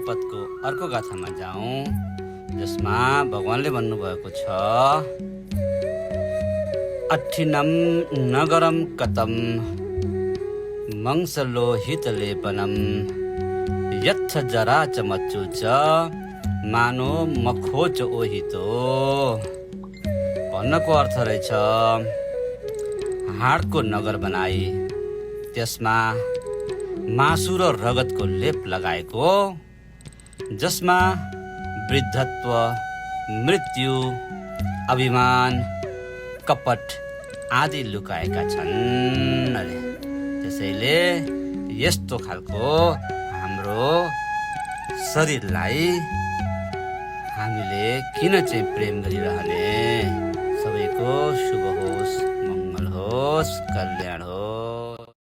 शपथको अर्को गाथामा जाउँ, जसमा भगवानले भन्नुभएको छ, अठिनम नगरम कतम मंसलोहितलेपनम यच्छ जरा चमच्चु च मानो मखोच ओहितो। भन्नको अर्थ रहेछ, हाडको नगर बनाई त्यसमा मासु र रगतको लेप लगाएको, जसमा वृद्धत्व, मृत्यु, अभिमान, कपट आदि लुकाएका छन् अरे। त्यसैले यस्तो खालको हाम्रो शरीरलाई हामीले किन चाहिँ प्रेम गरिरहने। सबैको शुभ होस्, मङ्गल होस्, कल्याण होस्।